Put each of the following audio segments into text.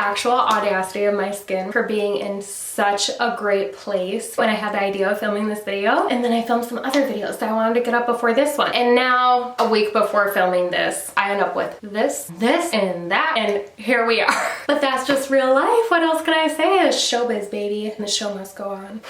actual audacity of my skin for being in such a great place when I had the idea of filming this video. And then I filmed some other videos that I wanted to get up before this one. And now, a week before filming this, I end up with this, and that, and here we are. But that's just real life. What else can I say? It's showbiz, baby, and the show must go on.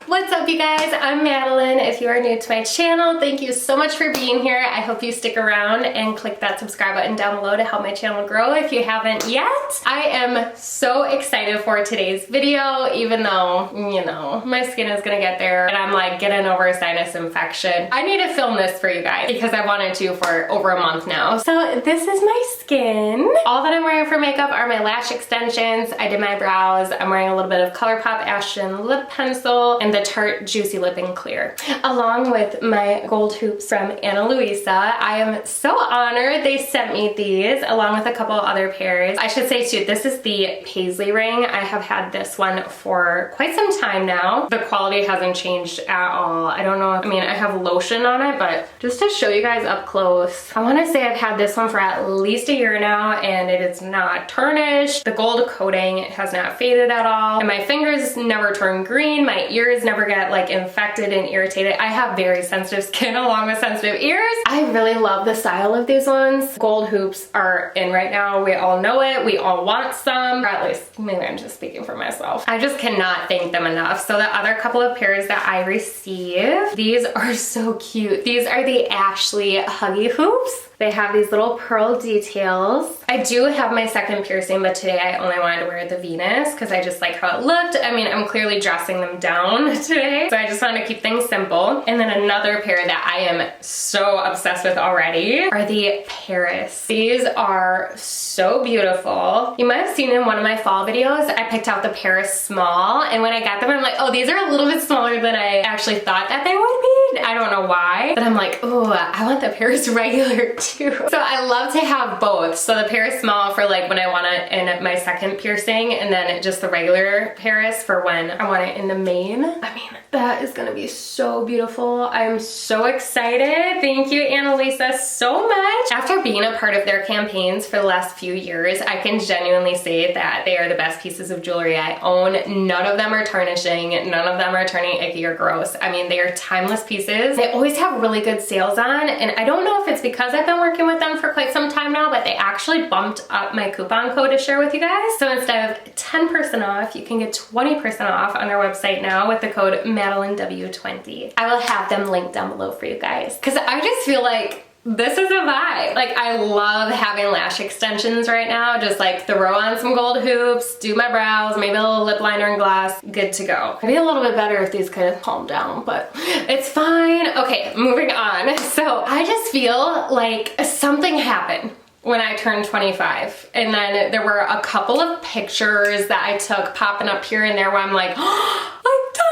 What's up, you guys? I'm Madeline. If you are new to my channel, thank you so much for being here. I hope you stick around and click that subscribe button down below to help my channel grow if you haven't yet. I am so excited for today's video, even though, you know, my skin is gonna get there and I'm like getting over a sinus infection. I need to film this for you guys because I wanted to for over a month now. So this is my skin. All that I'm wearing for makeup are my lash extensions. I did my brows. I'm wearing a little bit of ColourPop Ashton lip pencil and the Tarte Juicy Lip and Clear, along with my gold hoops from Ana Luisa. I am so honored they sent me these along with a couple other pairs. I should say too, this is the paisley ring. I have had this one for quite some time now. The quality hasn't changed at all. I don't know, I mean, I have lotion on it, but just to show you guys up close, I want to say I've had this one for at least a year now and it is not tarnished. The gold coating has not faded at all, and my fingers never turn green. My ears never get like infected and irritated. I have very sensitive skin along with sensitive ears. I really love the style of these ones. Gold hoops are in right now. We all know it. We all want some, or at least maybe I'm just speaking for myself. I just cannot thank them enough. So the other couple of pairs that I received, these are so cute. These are the Ashley Huggy Hoops. They have these little pearl details. I do have my second piercing, but today I only wanted to wear the Venus because I just like how it looked. I mean, I'm clearly dressing them down today, so I just wanted to keep things simple. And then another pair that I am so obsessed with already are the Paris. These are so beautiful. You might have seen in one of my fall videos, I picked out the Paris small, and when I got them, I'm like, oh, these are a little bit smaller than I actually thought that they would be. I don't know why, but I'm like, oh, I want the Paris regular too. So I love to have both. So the Paris small for like when I want it in my second piercing, and then just the regular Paris for when I want it in the main. I mean, that is gonna be so beautiful. I'm so excited. Thank you, Ana Luisa, so much. After being a part of their campaigns for the last few years, I can genuinely say that they are the best pieces of jewelry I own. None of them are tarnishing. None of them are turning icky or gross. I mean, they are timeless pieces. They always have really good sales on, and I don't know if it's because I've been working with them for quite some time now, but they actually bumped up my coupon code to share with you guys. So instead of 10% off, you can get 20% off on their website now with the code MadelineW20. I will have them linked down below for you guys, because I just feel like this is a vibe. Like, I love having lash extensions right now. Just like throw on some gold hoops, do my brows, maybe a little lip liner and gloss, good to go. It'd be a little bit better if these could calm down, but it's fine. Okay, moving on. So I just feel like something happened when I turned 25. And then there were a couple of pictures that I took popping up here and there where I'm like, oh, I'm done.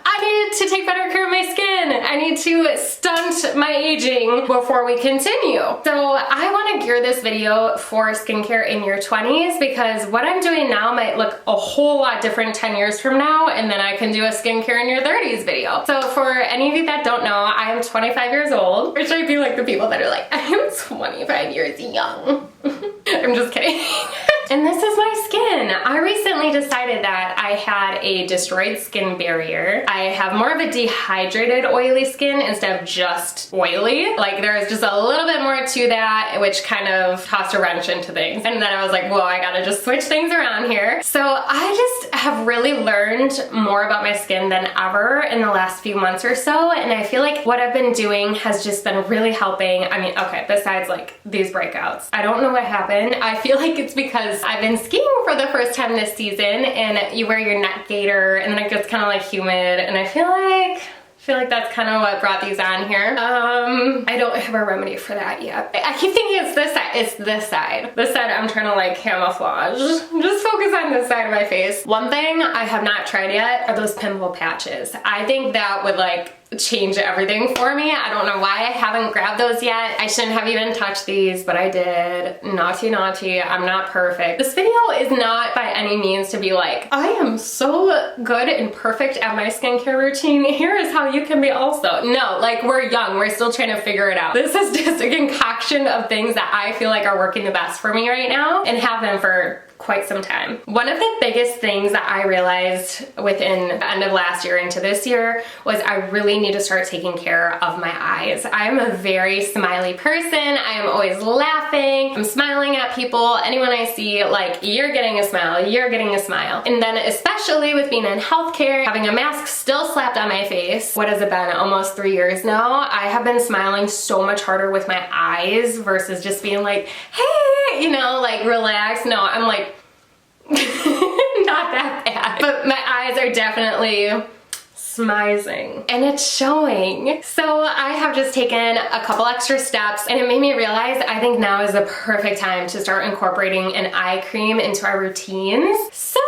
I need to take better care of my skin. I need to stunt my aging before we continue. So I want to gear this video for skincare in your 20s, because what I'm doing now might look a whole lot different 10 years from now, and then I can do a skincare in your 30s video. So for any of you that don't know, I am 25 years old, which I feel like the people that are like, I am 25 years young. I'm just kidding. And this is my skin. I recently decided that I had a destroyed skin barrier. I have more of a dehydrated oily skin instead of just oily. Like, there's just a little bit more to that, which kind of tossed a wrench into things. And then I was like, whoa, I gotta just switch things around here. So I just have really learned more about my skin than ever in the last few months or so. And I feel like what I've been doing has just been really helping. I mean, okay, besides like these breakouts, I don't know what happened. I feel like it's because I've been skiing for the first time this season, and you wear your neck gaiter and then it gets kind of like humid, and I feel like that's kind of what brought these on here. I don't have a remedy for that yet. I keep thinking it's this side. It's this side. This side I'm trying to like camouflage. Just focus on this side of my face. One thing I have not tried yet are those pimple patches. I think that would like change everything for me. I don't know why I haven't grabbed those yet. I shouldn't have even touched these, but I did. Naughty, naughty. I'm not perfect. This video is not by any means to be like, I am so good and perfect at my skincare routine. Here is how you can be also. No, like we're young. We're still trying to figure it out. This is just a concoction of things that I feel like are working the best for me right now and have been for quite some time. One of the biggest things that I realized within the end of last year into this year was I really need to start taking care of my eyes. I am a very smiley person. I am always laughing. I'm smiling at people. Anyone I see, like, you're getting a smile, you're getting a smile. And then especially with being in healthcare, having a mask still slapped on my face, what has it been, almost 3 years now? I have been smiling so much harder with my eyes versus just being like, hey, you know, like relax. No, I'm like, not that bad, but my eyes are definitely smizing and it's showing. So I have just taken a couple extra steps and it made me realize I think now is the perfect time to start incorporating an eye cream into our routines. So,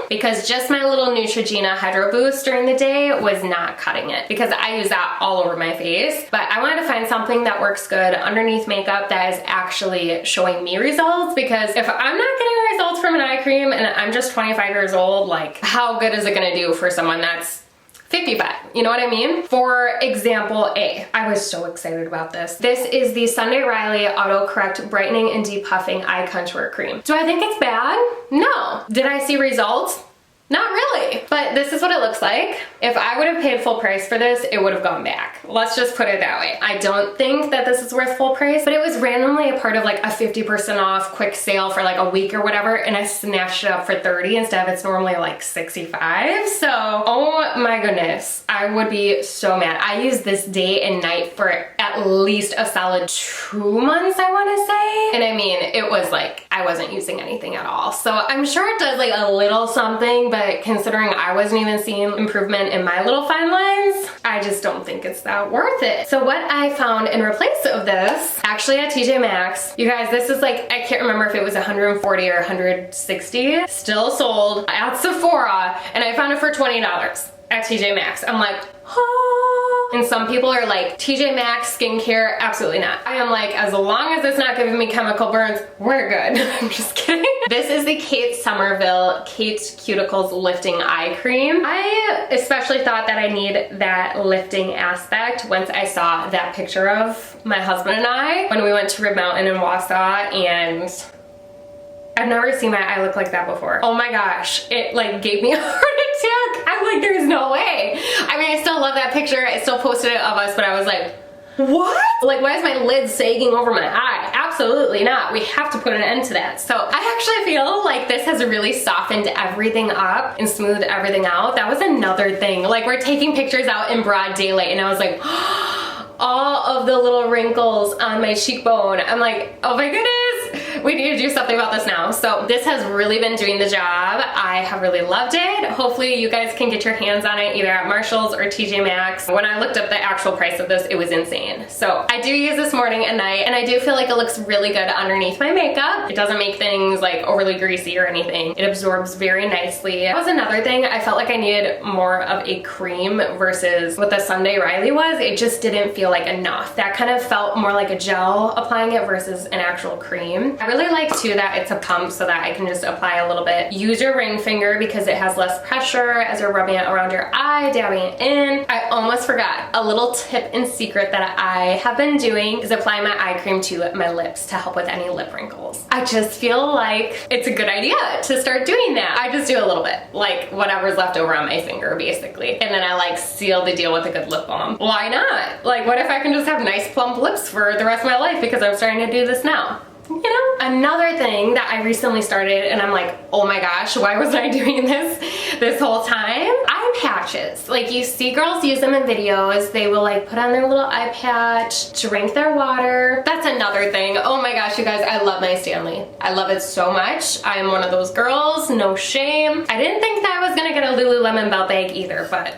because just my little Neutrogena Hydroboost during the day was not cutting it because I use that all over my face, but I wanted to find something that works good underneath makeup that is actually showing me results, because if I'm not getting results from an eye cream and I'm just 25 years old, like how good is it gonna do for someone that's 55, you know what I mean? For example, I was so excited about this. This is the Sunday Riley Auto Correct Brightening and Depuffing Eye Contour Cream. Do I think it's bad? No. Did I see results? Not really, but this is what it looks like. If I would have paid full price for this, it would have gone back. Let's just put it that way. I don't think that this is worth full price, but it was randomly a part of like a 50% off quick sale for like a week or whatever, and I snatched it up for 30 instead of it's normally like 65. So, oh my goodness, I would be so mad. I used this day and night for at least a solid 2 months, I wanna say. And I mean, it was like, I wasn't using anything at all. So I'm sure it does like a little something, but considering I wasn't even seeing improvement in my little fine lines, I just don't think it's that worth it. So what I found in replace of this, actually at TJ Maxx, you guys, this is like, I can't remember if it was 140 or 160, still sold at Sephora, and I found it for $20 at TJ Maxx. I'm like, oh. And some people are like, TJ Maxx skincare, absolutely not. I am like, as long as it's not giving me chemical burns, we're good. I'm just kidding. This is the Kate Somerville Kate's Cuticles Lifting Eye Cream. I especially thought that I need that lifting aspect once I saw that picture of my husband and I when we went to Rib Mountain in Wausau, and I've never seen my eye look like that before. Oh my gosh, it like gave me a heart attack. I'm like, there's no way. I mean, I still love that picture. I still posted it of us, but I was like, what? Like, why is my lid sagging over my eye? Absolutely not. We have to put an end to that. So I actually feel like this has really softened everything up and smoothed everything out. That was another thing. Like, we're taking pictures out in broad daylight and I was like, all of the little wrinkles on my cheekbone. I'm like, oh my goodness, we need to do something about this now. So this has really been doing the job. I have really loved it. Hopefully you guys can get your hands on it either at Marshall's or TJ Maxx. When I looked up the actual price of this, it was insane. So I do use this morning and night, and I do feel like it looks really good underneath my makeup. It doesn't make things like overly greasy or anything. It absorbs very nicely. That was another thing. I felt like I needed more of a cream versus what the Sunday Riley was. It just didn't feel like enough. That kind of felt more like a gel applying it versus an actual cream. I really like too that it's a pump so that I can just apply a little bit. Use your ring finger because it has less pressure as you're rubbing it around your eye, dabbing it in. I almost forgot a little tip and secret that I have been doing is applying my eye cream to my lips to help with any lip wrinkles. I just feel like it's a good idea to start doing that. I just do a little bit, like whatever's left over on my finger basically. And then I like seal the deal with a good lip balm. Why not? Like, what if I can just have nice plump lips for the rest of my life because I'm starting to do this now? You know? Another thing that I recently started, and I'm like, oh my gosh, why wasn't I doing this whole time? Eye patches. Like, you see girls use them in videos. They will like put on their little eye patch, drink their water. That's another thing. Oh my gosh, you guys, I love my Stanley. I love it so much. I am one of those girls, no shame. I didn't think that I was gonna get a Lululemon belt bag either, but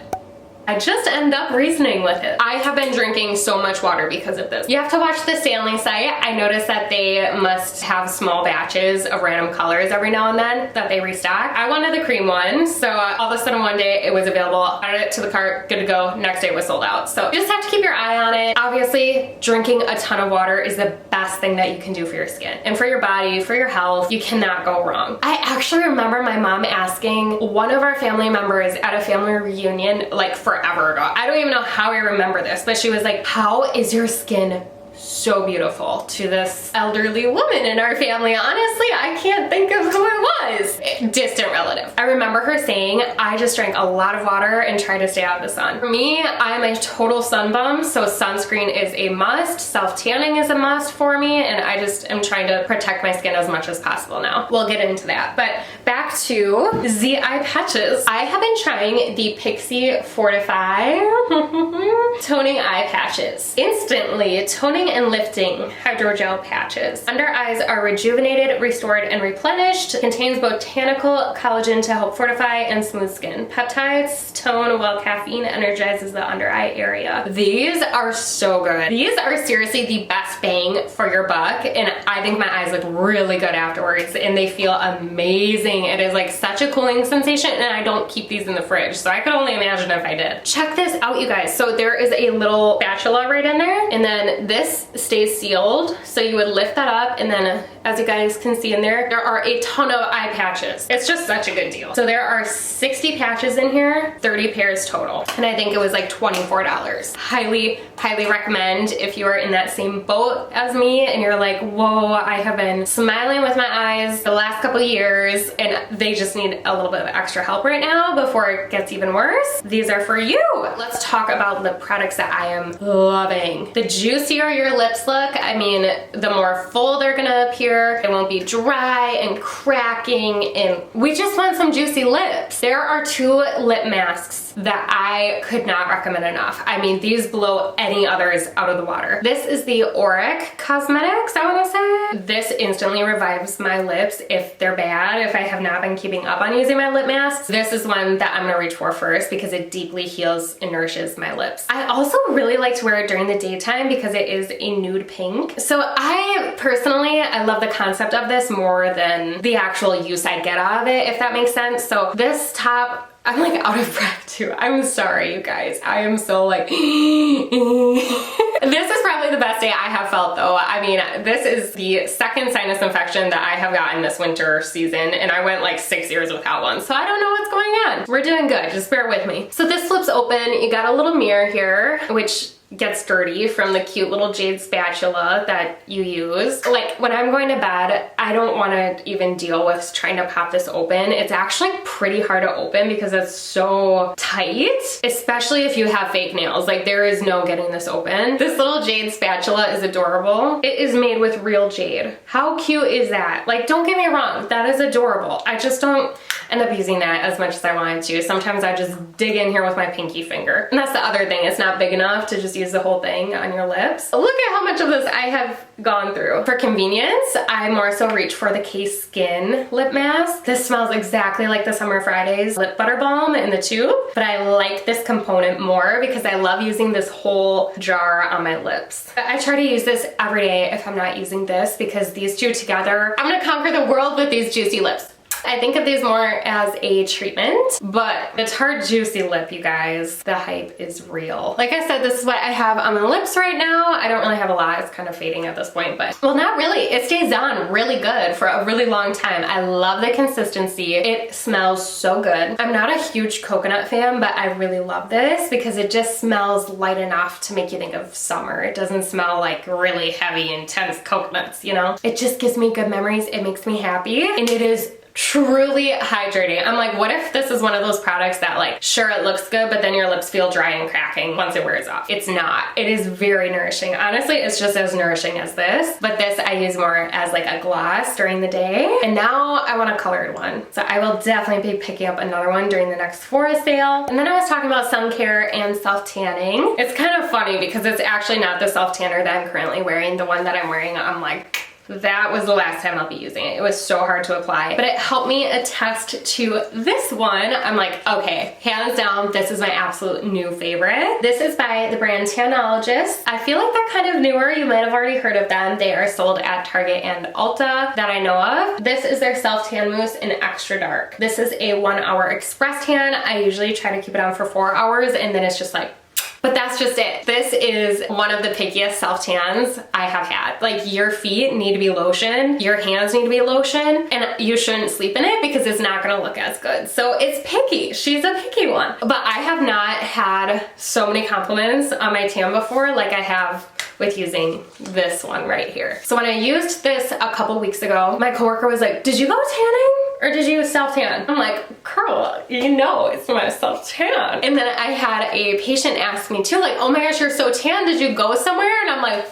I just end up reasoning with it. I have been drinking so much water because of this. You have to watch the Stanley site. I noticed that they must have small batches of random colors every now and then that they restock. I wanted the cream one, so all of a sudden one day it was available. Added it to the cart, good to go. Next day it was sold out. So you just have to keep your eye on it. Obviously, drinking a ton of water is the best thing that you can do for your skin and for your body, for your health. You cannot go wrong. I actually remember my mom asking one of our family members at a family reunion like forever ago. I don't even know how I remember this, but she was like, "How is your skin so beautiful?" to this elderly woman in our family. Honestly, I can't think of who it was. Distant relative. I remember her saying, "I just drank a lot of water and try to stay out of the sun." For me, I'm a total sun bum, so sunscreen is a must. Self-tanning is a must for me, and I just am trying to protect my skin as much as possible now. We'll get into that. But back to the eye patches. I have been trying the Pixi FortifEYE toning eye patches. Instantly toning and lifting hydrogel patches. Under eyes are rejuvenated, restored, and replenished. Contains botanical collagen to help fortify and smooth skin. Peptides tone while caffeine energizes the under eye area. These are so good. These are seriously the best bang for your buck, and I think my eyes look really good afterwards, and they feel amazing. It is like such a cooling sensation, and I don't keep these in the fridge, so I could only imagine if I did. Check this out, you guys. So there is a little spatula right in there, and then this stays sealed, so you would lift that up, and then as you guys can see in there, there are a ton of eye patches. It's just such a good deal. So there are 60 patches in here, 30 pairs total, and I think it was like $24. Highly, highly recommend if you are in that same boat as me and you're like, whoa, I have been smiling with my eyes the last couple years and they just need a little bit of extra help right now before it gets even worse. These are for you. Let's talk about lip products that I am loving. The juicier your lips look, I mean, the more full they're gonna appear. It won't be dry and cracking, and we just want some juicy lips. There are 2 lip masks that I could not recommend enough. I mean, these blow any others out of the water. This is the Auric Cosmetics, I wanna say. This instantly revives my lips if they're bad, if I have not been keeping up on using my lip masks. This is one that I'm gonna reach for first because it deeply heals and nourishes my lips. I also really like to wear it during the daytime because it is a nude pink. So I personally, I love the concept of this more than the actual use I get out of it, if that makes sense. So this top, I'm like out of breath too. I'm sorry, you guys. I am so like, this is probably the best day I have felt though. I mean, this is the second sinus infection that I have gotten this winter season, and I went like 6 years without one. So I don't know what's going on. We're doing good, just bear with me. So this flips open, you got a little mirror here, which gets dirty from the cute little jade spatula that you use. Like when I'm going to bed, I don't want to even deal with trying to pop this open. It's actually pretty hard to open because it's so tight, especially if you have fake nails. Like there is no getting this open. This little jade spatula is adorable. It is made with real jade. How cute is that? Like, don't get me wrong, that is adorable. I just don't end up using that as much as I wanted to. Sometimes I just dig in here with my pinky finger. And that's the other thing, it's not big enough to just use the whole thing on your lips. Look at how much of this I have gone through. For convenience, I more so reach for the Case Skin lip mask. This smells exactly like the Summer Fridays lip butter balm in the tube, but I like this component more because I love using this whole jar on my lips. I try to use this every day if I'm not using this because these two together, I'm gonna conquer the world with these juicy lips. I think of these more as a treatment, but the Tarte Juicy Lip, you guys, the hype is real. Like I said, this is what I have on my lips right now. I don't really have a lot. It's kind of fading at this point, but well, not really. It stays on really good for a really long time. I love the consistency. It smells so good. I'm not a huge coconut fan, but I really love this because it just smells light enough to make you think of summer. It doesn't smell like really heavy, intense coconuts, you know? It just gives me good memories. It makes me happy, and it is truly hydrating. I'm like, what if this is one of those products that like, sure it looks good, but then your lips feel dry and cracking once it wears off. It's not. It is very nourishing. Honestly, it's just as nourishing as this, but this I use more as like a gloss during the day. And now I want a colored one. So I will definitely be picking up another one during the next Sephora sale. And then I was talking about sun care and self-tanning. It's kind of funny because it's actually not the self-tanner that I'm currently wearing. The one that I'm wearing, I'm like that was the last time I'll be using it. It was so hard to apply, but it helped me attest to this one. I'm like, okay, hands down, this is my absolute new favorite. This is by the brand Tanologist. I feel like they're kind of newer. You might have already heard of them. They are sold at Target and Ulta that I know of. This is their self tan mousse in extra dark. This is a 1 hour express tan. I usually try to keep it on for 4 hours and then it's just like, but that's just it. This is one of the pickiest self tans I have had. Like, your feet need to be lotion, your hands need to be lotion, and you shouldn't sleep in it because it's not gonna look as good. So it's picky. She's a picky one. But I have not had so many compliments on my tan before like I have with using this one right here. So when I used this a couple weeks ago, my coworker was like, did you go tanning? Or did you self-tan? I'm like, girl, you know it's my self-tan. And then I had a patient ask me too, like, oh my gosh, you're so tan, did you go somewhere? And I'm like,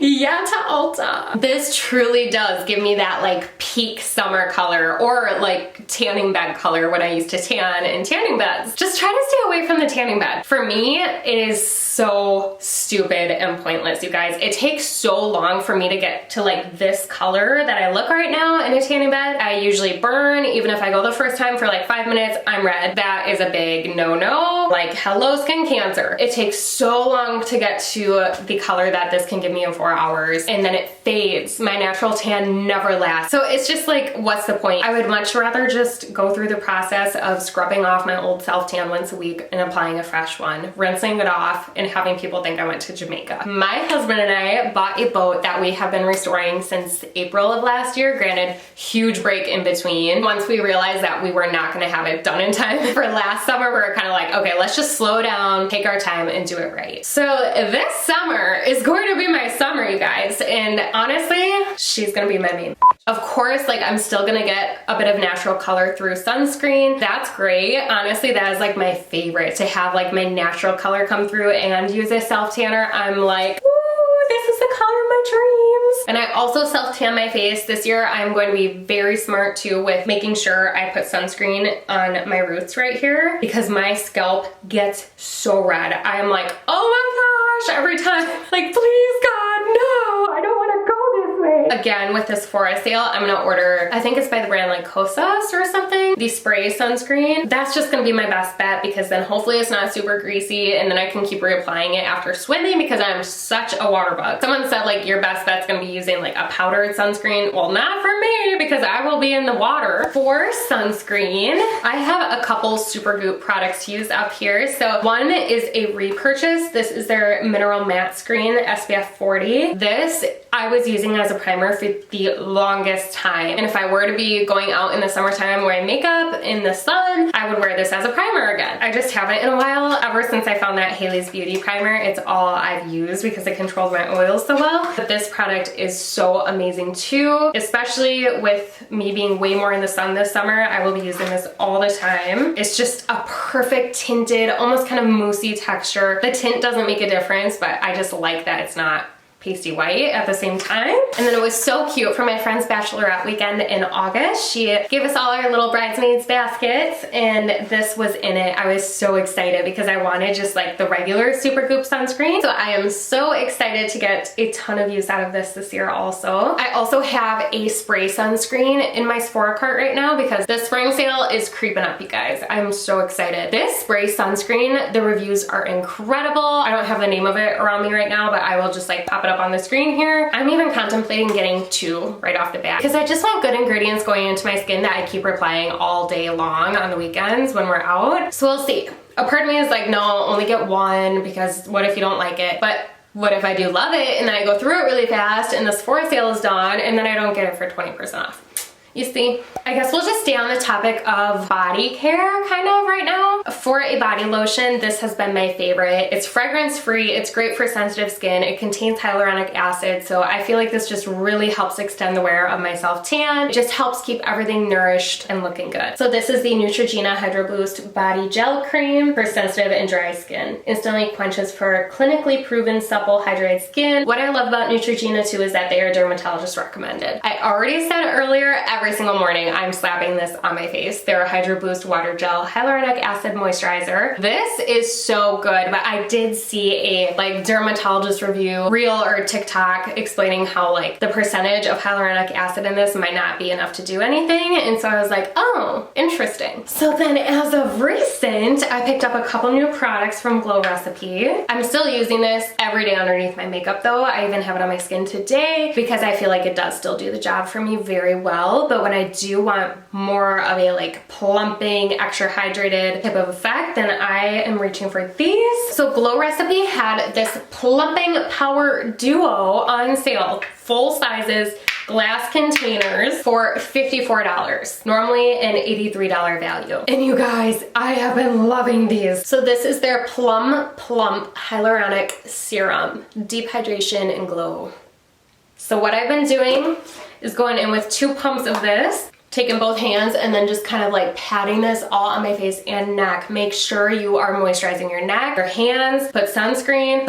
yeah, to Ulta. This truly does give me that like peak summer color, or like tanning bed color when I used to tan in tanning beds. Just try to stay away from the tanning bed. For me, it is so stupid and pointless, you guys. It takes so long for me to get to like this color that I look right now in a tanning bed. I usually burn. Even if I go the first time for like 5 minutes, I'm red. That is a big no-no. Like, hello skin cancer. It takes so long to get to the color that this can give me in 4 hours, and then it fades. My natural tan never lasts. So it's just like, what's the point? I would much rather just go through the process of scrubbing off my old self tan once a week and applying a fresh one, rinsing it off, and having people think I went to Jamaica. My husband and I bought a boat that we have been restoring since April of last year. Granted, huge break in between. Once we realized that we were not gonna have it done in time for last summer, we were kind of like, okay, let's just slow down, take our time, and do it right. So this summer is going to be my summer, you guys, and honestly, she's gonna be my main. Of course, like, I'm still gonna get a bit of natural color through sunscreen. That's great. Honestly, that is like my favorite, to have like my natural color come through and use a self tanner. I'm like, ooh, this is the color of my dreams. And I also self tan my face. This year, I'm going to be very smart too with making sure I put sunscreen on my roots right here, because my scalp gets so red. I'm like, oh my gosh, every time, like, please God, no, I don't want to go this way. Again, with this Sephora sale, I'm gonna order, I think it's by the brand like Kosas or something, the spray sunscreen. That's just gonna be my best bet, because then hopefully it's not super greasy, and then I can keep reapplying it after swimming, because I'm such a water bug. Someone said like your best bet's gonna be using like a powdered sunscreen. Well, not for me, because I will be in the water. For sunscreen, I have a couple Supergoop products to use up here. So one is a repurchase. This is their Mineral Matte Screen SPF 40. This I was using as a primer for the longest time. And if I were to be going out in the summertime wearing makeup in the sun, I would wear this as a primer again. I just haven't in a while. Ever since I found that Haley's Beauty primer, it's all I've used because it controls my oils so well. But this product is so amazing too, especially with me being way more in the sun this summer. I will be using this all the time. It's just a perfect tinted, almost kind of moussey texture. The tint doesn't make a difference, but I just like that it's not pasty white at the same time. And then it was so cute for my friend's bachelorette weekend in August. She gave us all our little bridesmaids baskets, and this was in it. I was so excited because I wanted just like the regular Supergoop sunscreen. So I am so excited to get a ton of use out of this year also. I also have a spray sunscreen in my Sephora cart right now because the spring sale is creeping up, you guys. I'm so excited. This spray sunscreen, the reviews are incredible. I don't have the name of it around me right now, but I will just like pop it up on the screen here. I'm even contemplating getting 2 right off the bat because I just want good ingredients going into my skin that I keep applying all day long on the weekends when we're out. So we'll see. A part of me is like, no, only get 1 because what if you don't like it? But what if I do love it and then I go through it really fast and the Sephora sale is done and then I don't get it for 20% off? You see, I guess we'll just stay on the topic of body care kind of right now. For a body lotion, this has been my favorite. It's fragrance free, it's great for sensitive skin, it contains hyaluronic acid, so I feel like this just really helps extend the wear of my self-tan. It just helps keep everything nourished and looking good. So this is the Neutrogena Hydroboost Body Gel Cream for sensitive and dry skin. Instantly quenches for clinically proven supple hydrated skin. What I love about Neutrogena too is that they are dermatologist recommended. I already said earlier, every every single morning I'm slapping this on my face. They're a Hydroboost Water Gel Hyaluronic Acid Moisturizer. This is so good, but I did see a like dermatologist review reel or TikTok explaining how like the percentage of hyaluronic acid in this might not be enough to do anything, and so I was like, oh, interesting. So then as of recent, I picked up a couple new products from Glow Recipe. I'm still using this every day underneath my makeup though. I even have it on my skin today because I feel like it does still do the job for me very well, but when I do want more of a like plumping, extra hydrated type of effect, then I am reaching for these. So Glow Recipe had this Plumping Power Duo on sale, full sizes, glass containers for $54. Normally an $83 value. And you guys, I have been loving these. So this is their Plump Hyaluronic Serum, Deep Hydration and Glow. So what I've been doing is going in with 2 pumps of this, taking both hands and then just kind of like patting this all on my face and neck. Make sure you are moisturizing your neck, your hands, put sunscreen.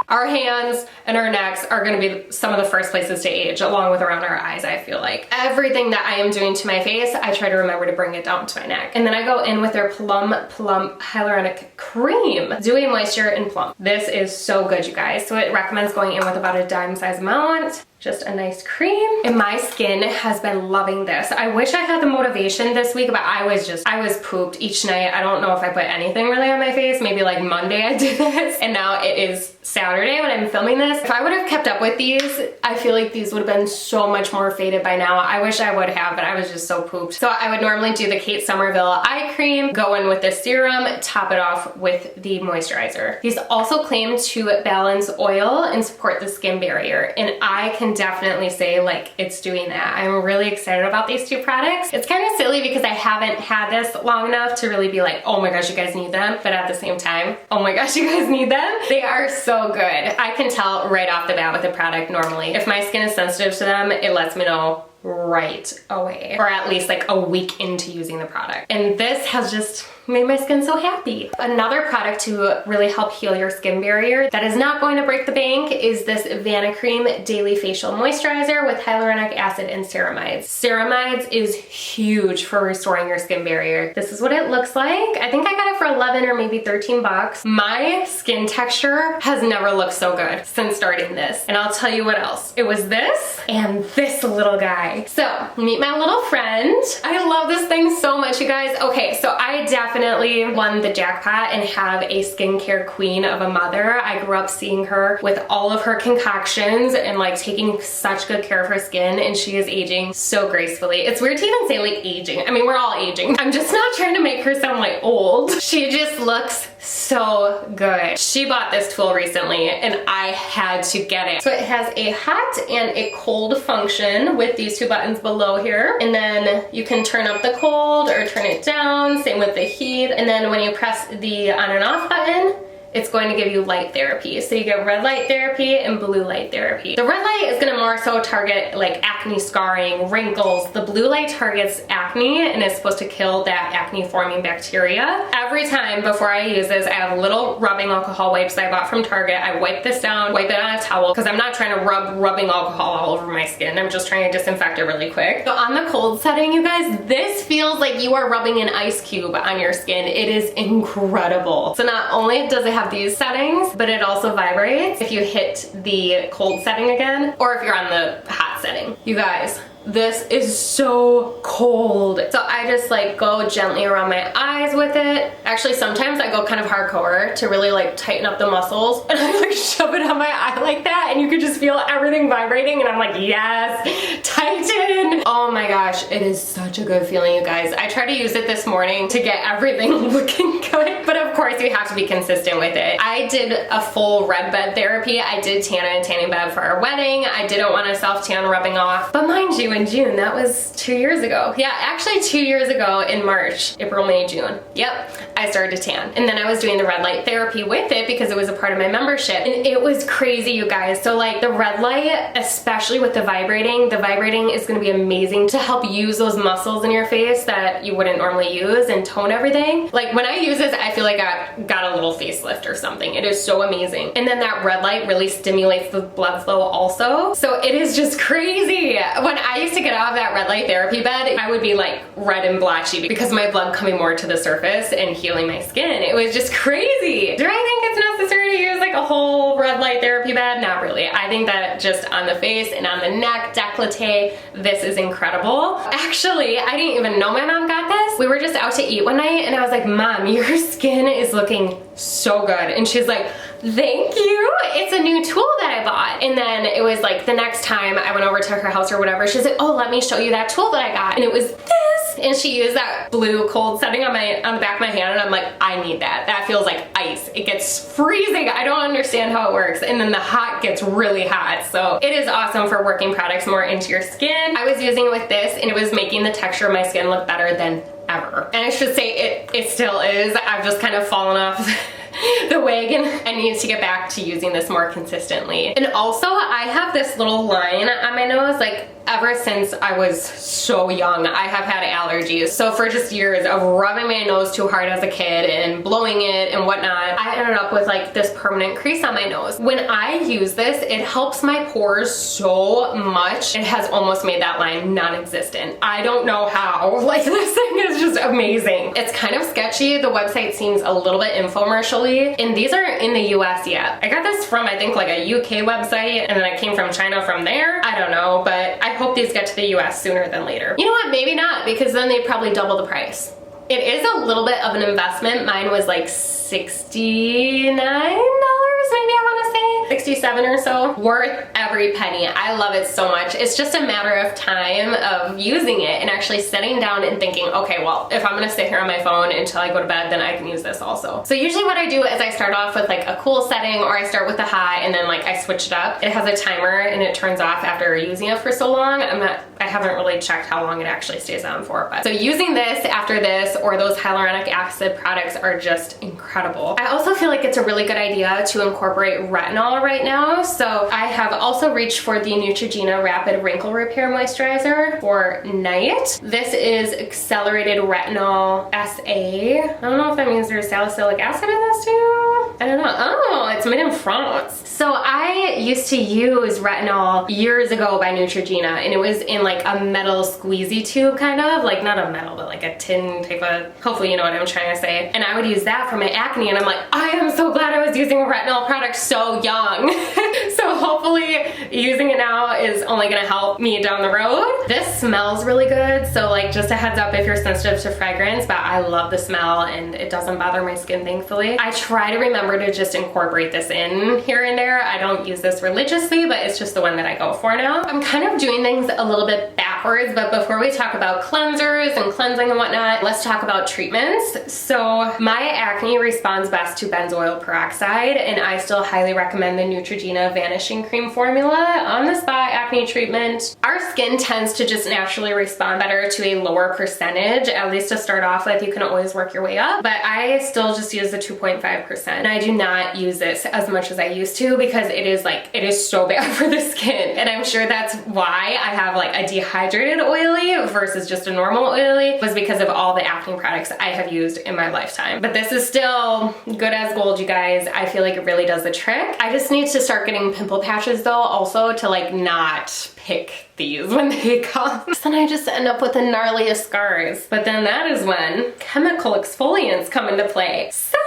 Our hands and our necks are gonna be some of the first places to age, along with around our eyes, I feel like. Everything that I am doing to my face, I try to remember to bring it down to my neck. And then I go in with their Plump Hyaluronic Cream, Dewy Moisture and Plump. This is so good, you guys. So it recommends going in with about a dime size amount. Just a nice cream. And my skin has been loving this. I wish I had the motivation this week, but I was pooped each night. I don't know if I put anything really on my face. Maybe like Monday I did this, and now it is Saturday when I'm filming this. If I would have kept up with these, I feel like these would have been so much more faded by now. I wish I would have, but I was just so pooped. So I would normally do the Kate Somerville eye cream, go in with the serum, top it off with the moisturizer. These also claim to balance oil and support the skin barrier, and I can definitely say like it's doing that. I'm really excited about these 2 products. It's kind of silly because I haven't had this long enough to really be like, oh my gosh, you guys need them, but at the same time, oh my gosh, you guys need them. They are so good. I can tell right off the bat with the product normally. If my skin is sensitive to them, it lets me know right away, or at least like a week into using the product. And this has just made my skin so happy. Another product to really help heal your skin barrier that is not going to break the bank is this Vanicream Daily Facial Moisturizer with hyaluronic acid and ceramides. Ceramides is huge for restoring your skin barrier. This is what it looks like. I think I got it for 11 or maybe 13 bucks. My skin texture has never looked so good since starting this. And I'll tell you what else. It was this and this little guy. So meet my little friend. I love this thing so much, you guys. Okay, so I definitely won the jackpot and have a skincare queen of a mother. I grew up seeing her with all of her concoctions and like taking such good care of her skin, and she is aging so gracefully. It's weird to even say like aging. I mean, we're all aging. I'm just not trying to make her sound like old. She just looks so good. She bought this tool recently and I had to get it. So it has a hot and a cold function with these 2 buttons below here. And then you can turn up the cold or turn it down, same with the heat. And then when you press the on and off button, it's going to give you light therapy. So you get red light therapy and blue light therapy. The red light is gonna more so target like acne scarring, wrinkles. The blue light targets acne and is supposed to kill that acne forming bacteria. Every time before I use this, I have little rubbing alcohol wipes that I bought from Target. I wipe this down, wipe it on a towel, because I'm not trying to rub rubbing alcohol all over my skin. I'm just trying to disinfect it really quick. So on the cold setting, you guys, this feels like you are rubbing an ice cube on your skin. It is incredible. So not only does it have these settings, but it also vibrates if you hit the cold setting again, or if you're on the hot setting. You guys, this is so cold. So I just like go gently around my eyes with it. Actually, sometimes I go kind of hardcore to really like tighten up the muscles, and I like shove it on my eye like that, and you can just feel everything vibrating, and I'm like, yes, tighten. Oh my gosh, it is such a good feeling, you guys. I tried to use it this morning to get everything looking good, but of course you have to be consistent with it. I did a full red bed therapy. I did tan and tanning bed for our wedding. I didn't want a self tan rubbing off, but mind you, in June, that was 2 years ago. Yeah, actually 2 years ago in March, April, May, June. Yep, I started to tan. And then I was doing the red light therapy with it because it was a part of my membership. And it was crazy, you guys. So like the red light, especially with the vibrating is gonna be amazing amazing to help use those muscles in your face that you wouldn't normally use and tone everything. Like when I use this, I feel like I got a little facelift or something. It is so amazing. And then that red light really stimulates the blood flow also. So it is just crazy. When I used to get out of that red light therapy bed, I would be like red and blotchy because of my blood coming more to the surface and healing my skin. It was just crazy. Do I think it's necessary to use like a whole red light therapy bed? Not really. I think that just on the face and on the neck, décolleté, this is incredible. Actually, I didn't even know my mom got this. We were just out to eat one night and I was like, Mom, your skin is looking so good. And she's like, thank you. It's a new tool that I bought. And then it was like the next time I went over to her house or whatever, she's like, oh, let me show you that tool that I got. And it was this. And she used that blue cold setting on the back of my hand. And I'm like, I need that. That feels like ice. It gets freezing. I don't understand how it works. And then the hot gets really hot. So it is awesome for working products more into your skin. I was using it with this and it was making the texture of my skin look better than ever. And I should say it still is. I've just kind of fallen off the wagon. I need to get back to using this more consistently. And also I have this little line on my nose, like ever since I was so young, I have had allergies. So for just years of rubbing my nose too hard as a kid and blowing it and whatnot, I ended up with like this permanent crease on my nose. When I use this, it helps my pores so much. It has almost made that line non-existent. I don't know how. Like this thing is just amazing. It's kind of sketchy. The website seems a little bit infomercial-y, and these aren't in the US yet. I got this from I think like a UK website, and then I came from China from there. I don't know, but I hope these get to the US sooner than later. You know what, maybe not, because then they'd probably double the price. It is a little bit of an investment. Mine was like $69, maybe I want to say. 67 or so. Worth every penny. I love it so much. It's just a matter of time of using it and actually sitting down and thinking, okay, well, if I'm gonna sit here on my phone until I go to bed, then I can use this also. So usually what I do is I start off with like a cool setting, or I start with a high and then like I switch it up. It has a timer and it turns off after using it for so long. I haven't really checked how long it actually stays on for, but so using this after this or those hyaluronic acid products are just incredible. I also feel like it's a really good idea to incorporate retinol right now. So I have also reached for the Neutrogena Rapid Wrinkle Repair Moisturizer for night. This is accelerated retinol SA. I don't know if that means there's salicylic acid in this too. I don't know. Oh, it's made in France. So I used to use retinol years ago by Neutrogena, and it was in like a metal squeezy tube, kind of like, not a metal, but like a tin type of, hopefully you know what I'm trying to say. And I would use that for my acne, and I'm like, I am so glad I was using a retinol product so young. So hopefully using it now is only gonna help me down the road. This smells really good, so like just a heads up if you're sensitive to fragrance, but I love the smell and it doesn't bother my skin, thankfully. I try to remember to just incorporate this in here and there. I don't use this religiously, but it's just the one that I go for now. I'm kind of doing things a little bit backwards, but before we talk about cleansers and cleansing and whatnot, let's talk about treatments. So my acne responds best to benzoyl peroxide, and I still highly recommend the Neutrogena Vanishing Cream formula on the spot acne treatment. Our skin tends to just naturally respond better to a lower percentage, at least to start off with. You can always work your way up, but I still just use the 2.5%. And I do not use this as much as I used to because it is so bad for the skin. And I'm sure that's why I have like a dehydrated oily versus just a normal oily, was because of all the acne products I have used in my lifetime. But this is still good as gold, you guys. I feel like it really does the trick. I just need to start getting pimple patches though, also, to like not pick these when they come. Then I just end up with the gnarliest scars. But then that is when chemical exfoliants come into play. So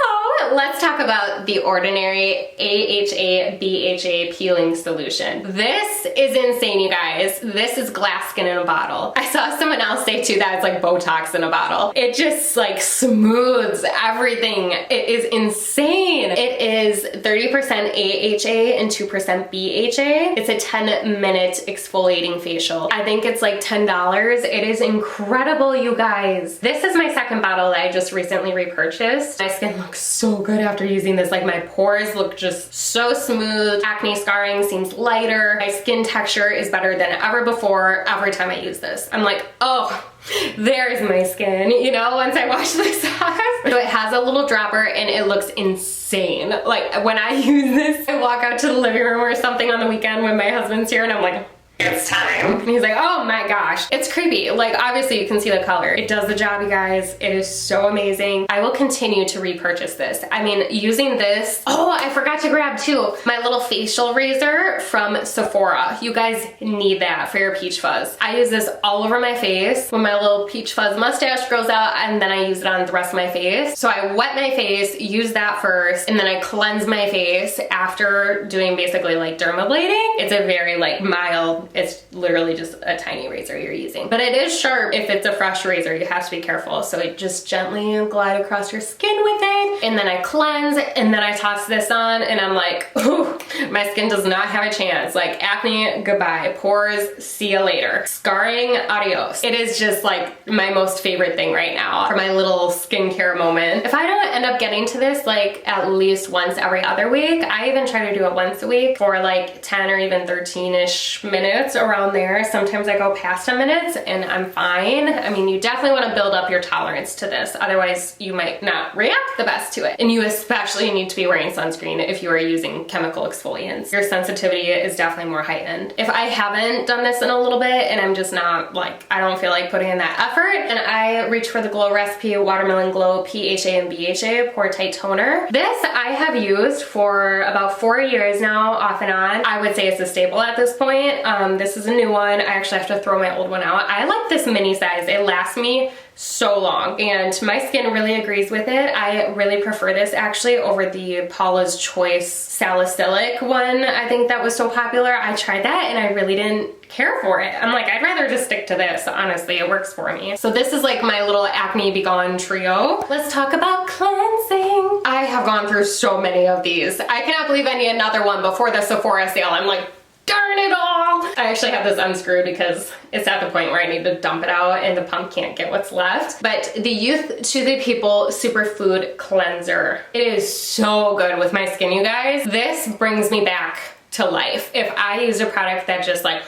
let's talk about the Ordinary AHA BHA peeling solution. This is insane, you guys. This is glass skin in a bottle. I saw someone else say too that it's like Botox in a bottle. It just like smooths everything. It is insane. It is 30% AHA and 2% BHA. It's a 10-minute exfoliating facial. I think it's like $10. It is incredible, you guys. This is my second bottle that I just recently repurchased. My skin looks so good after using this. Like my pores look just so smooth. Acne scarring seems lighter. My skin texture is better than ever before every time I use this. I'm like, oh, there's my skin, you know, once I wash this off. So it has a little dropper and it looks insane. Like when I use this, I walk out to the living room or something on the weekend when my husband's here and I'm like, it's time. And he's like, oh my gosh. It's creepy. Like, obviously you can see the color. It does the job, you guys. It is so amazing. I will continue to repurchase this. I mean, using this, oh, I forgot to grab too, my little facial razor from Sephora. You guys need that for your peach fuzz. I use this all over my face when my little peach fuzz mustache grows out, and then I use it on the rest of my face. So I wet my face, use that first, and then I cleanse my face after doing basically like dermablading. It's a very like mild, it's literally just a tiny razor you're using. But it is sharp if it's a fresh razor. You have to be careful. So it just gently glide across your skin with it. And then I cleanse, and then I toss this on, and I'm like, ooh, my skin does not have a chance. Like, acne, goodbye. Pores, see you later. Scarring, adios. It is just like my most favorite thing right now for my little skincare moment. If I don't end up getting to this like at least once every other week, I even try to do it once a week for like 10 or even 13-ish minutes, around there. Sometimes I go past 10 minutes and I'm fine. I mean, you definitely want to build up your tolerance to this. Otherwise, you might not react the best to it. And you especially need to be wearing sunscreen if you are using chemical exfoliants. Your sensitivity is definitely more heightened. If I haven't done this in a little bit and I'm just not like, I don't feel like putting in that effort, and I reach for the Glow Recipe Watermelon Glow PHA and BHA Pore Tight Toner. This I have used for about 4 years now, off and on. I would say it's a staple at this point. This is a new one. I actually have to throw my old one out. I like this mini size. It lasts me so long, and my skin really agrees with it. I really prefer this actually over the Paula's Choice Salicylic one. I think that was so popular. I tried that and I really didn't care for it. I'm like, I'd rather just stick to this. Honestly, it works for me. So this is like my little acne be gone trio. Let's talk about cleansing. I have gone through so many of these. I cannot believe I need another one before the Sephora sale. I'm like, darn it all. I actually have this unscrewed because it's at the point where I need to dump it out and the pump can't get what's left. But the Youth to the People Superfood Cleanser. It is so good with my skin, you guys. This brings me back to life. If I use a product that just like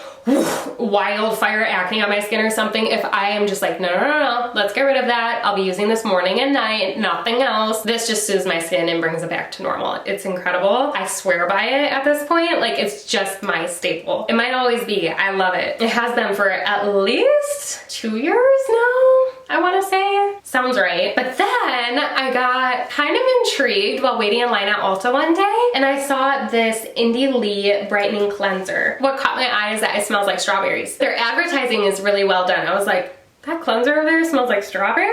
wildfire acne on my skin or something, if I am just like, no, let's get rid of that. I'll be using this morning and night, nothing else. This just soothes my skin and brings it back to normal. It's incredible. I swear by it at this point. Like, it's just my staple. It might always be. I love it. It has been for at least 2 years now, I want to say. Sounds right. But then I got kind of intrigued while waiting in line at Ulta one day, and I saw this Indie Lee Brightening Cleanser. What caught my eye is that it smells like strawberries. Their advertising is really well done. I was like, that cleanser over there smells like strawberries?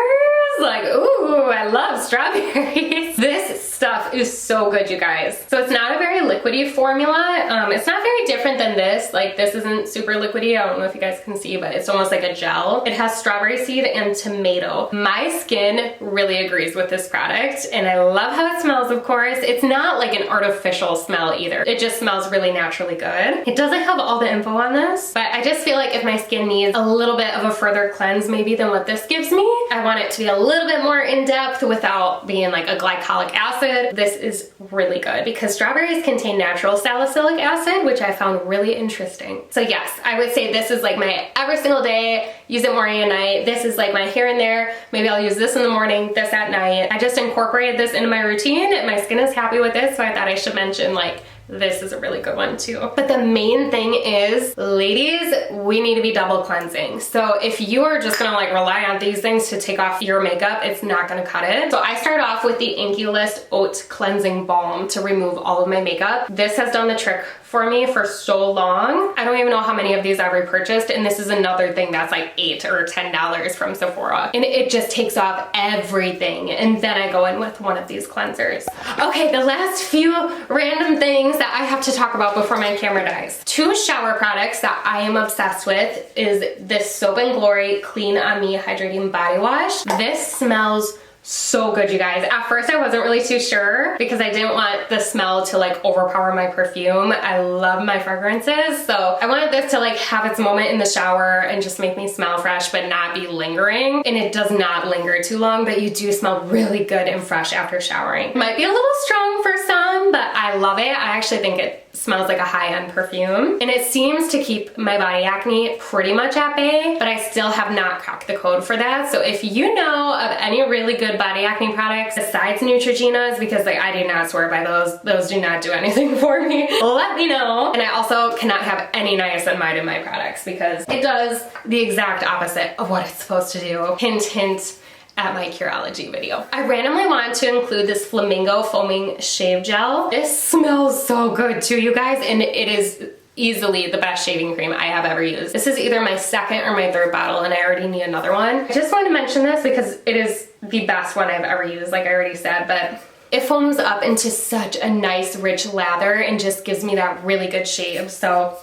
Like, ooh, I love strawberries. This stuff is so good, you guys. So it's not a very liquidy formula. It's not very different than this. Like, this isn't super liquidy. I don't know if you guys can see, but it's almost like a gel. It has strawberry seed and tomato. My skin really agrees with this product, and I love how it smells, of course. It's not like an artificial smell either. It just smells really naturally good. It doesn't have all the info on this, but I just feel like if my skin needs a little bit of a further cleanse maybe than what this gives me, I want it to be a little bit more in-depth without being like a glycolic acid. This is really good because strawberries contain natural salicylic acid, which I found really interesting. So yes, I would say this is like my every single day, use it morning and night. This is like my here and there. Maybe I'll use this in the morning, this at night. I just incorporated this into my routine and my skin is happy with it, so I thought I should mention like this is a really good one too. But the main thing is, ladies, we need to be double cleansing. So if you are just gonna like rely on these things to take off your makeup, it's not gonna cut it. So I start off with the Inkey List Oat Cleansing Balm to remove all of my makeup. This has done the trick for me for so long. I don't even know how many of these I've repurchased, and this is another thing that's like $8 or $10 from Sephora. And it just takes off everything. And then I go in with one of these cleansers. Okay, the last few random things that I have to talk about before my camera dies. 2 shower products that I am obsessed with is this Soap & Glory Clean On Me Hydrating Body Wash. This smells so good, you guys. At first I wasn't really too sure because I didn't want the smell to like overpower my perfume. I love my fragrances, so I wanted this to like have its moment in the shower and just make me smell fresh but not be lingering. And it does not linger too long, but you do smell really good and fresh after showering. Might be a little strong for some, them, but I love it. I actually think it smells like a high-end perfume, and it seems to keep my body acne pretty much at bay, but I still have not cracked the code for that. So if you know of any really good body acne products besides Neutrogena's, because like I do not swear by those do not do anything for me, let me know. And I also cannot have any niacinamide in my products because it does the exact opposite of what it's supposed to do. Hint, hint at my Curology video. I randomly wanted to include this Flamingo Foaming Shave Gel. This smells so good too, you guys, and it is easily the best shaving cream I have ever used. This is either my second or my third bottle, and I already need another one. I just wanted to mention this because it is the best one I've ever used, like I already said, but it foams up into such a nice rich lather and just gives me that really good shave. So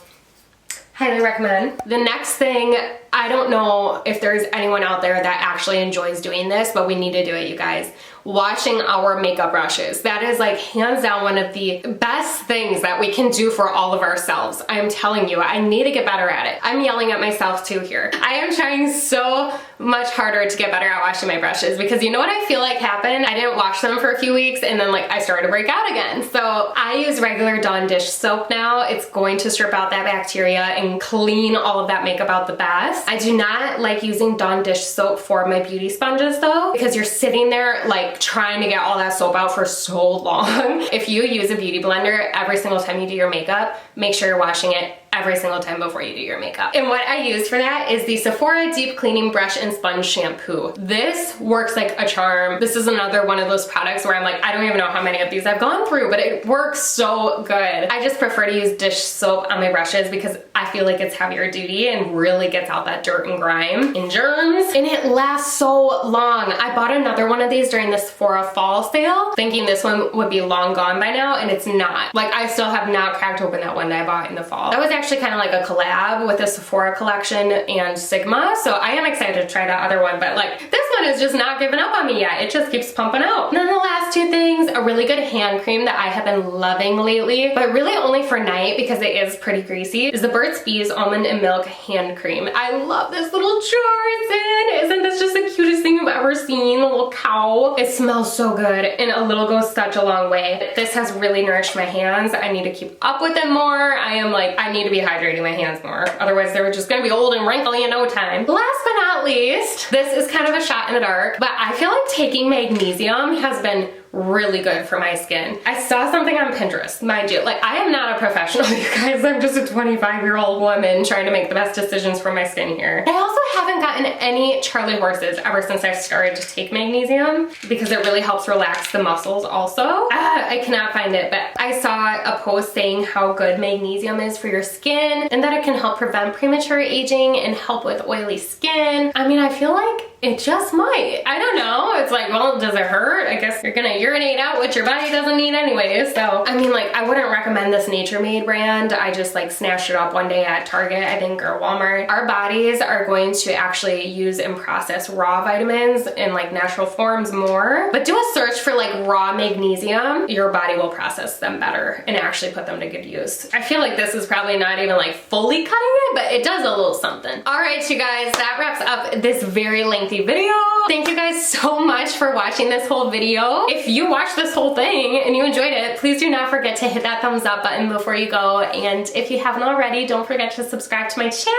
highly recommend. The next thing, I don't know if there's anyone out there that actually enjoys doing this, but we need to do it, you guys. Washing our makeup brushes. That is like hands down one of the best things that we can do for all of ourselves. I'm telling you, I need to get better at it. I'm yelling at myself too here. I am trying so much harder to get better at washing my brushes because you know what I feel like happened? I didn't wash them for a few weeks and then like I started to break out again. So I use regular Dawn dish soap now. It's going to strip out that bacteria and clean all of that makeup out the best. I do not like using Dawn dish soap for my beauty sponges though, because you're sitting there like trying to get all that soap out for so long. If you use a beauty blender every single time you do your makeup, make sure you're washing it every single time before you do your makeup. And what I use for that is the Sephora Deep Cleaning Brush and Sponge Shampoo. This works like a charm. This is another one of those products where I'm like, I don't even know how many of these I've gone through, but it works so good. I just prefer to use dish soap on my brushes because I feel like it's heavier duty and really gets out that dirt and grime and germs. And it lasts so long. I bought another one of these during the Sephora fall sale, thinking this one would be long gone by now, and it's not. Like, I still have not cracked open that one that I bought in the fall. That was actually kind of like a collab with the Sephora collection and Sigma, so I am excited to try that other one, but like this one is just not giving up on me yet. It just keeps pumping out. And then the last two things, a really good hand cream that I have been loving lately, but really only for night because it is pretty greasy, is the Burt's Bees Almond and Milk Hand Cream. I love this little jar it's in. Isn't this just the cutest thing you've ever seen? The little cow. It smells so good, and a little goes such a long way. This has really nourished my hands. I need to keep up with it more. I am like, I need to be hydrating my hands more. Otherwise they're just gonna be old and wrinkly in no time. Last but not least, this is kind of a shot in the dark, but I feel like taking magnesium has been really good for my skin. I saw something on Pinterest, mind you. Like, I am not a professional, you guys. I'm just a 25-year-old woman trying to make the best decisions for my skin here. I also haven't gotten any Charlie horses ever since I started to take magnesium because it really helps relax the muscles also. I cannot find it, but I saw a post saying how good magnesium is for your skin and that it can help prevent premature aging and help with oily skin. I mean, I feel like it just might. I don't know. It's like, well, does it hurt? I guess you're gonna urinate out what your body doesn't need anyway. So, I mean, like, I wouldn't recommend this Nature Made brand. I just like snatched it up one day at Target, I think, or Walmart. Our bodies are going to actually use and process raw vitamins in like natural forms more. But do a search for like raw magnesium. Your body will process them better and actually put them to good use. I feel like this is probably not even like fully cutting it, but it does a little something. All right, you guys, that wraps up this very lengthy video. Thank you guys so much for watching this whole video. If you watched this whole thing and you enjoyed it, please do not forget to hit that thumbs up button before you go. And if you haven't already, don't forget to subscribe to my channel.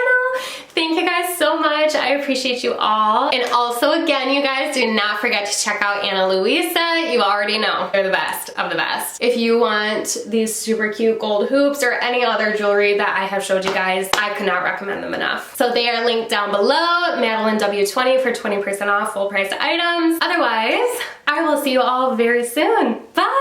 Thank you guys so much. I appreciate you all. And also, again, you guys, do not forget to check out Ana Luisa. You already know they're the best of the best. If you want these super cute gold hoops or any other jewelry that I have showed you guys, I could not recommend them enough. So they are linked down below. Madeline W20 for 20% off full price items. Otherwise, I will see you all very soon. Bye!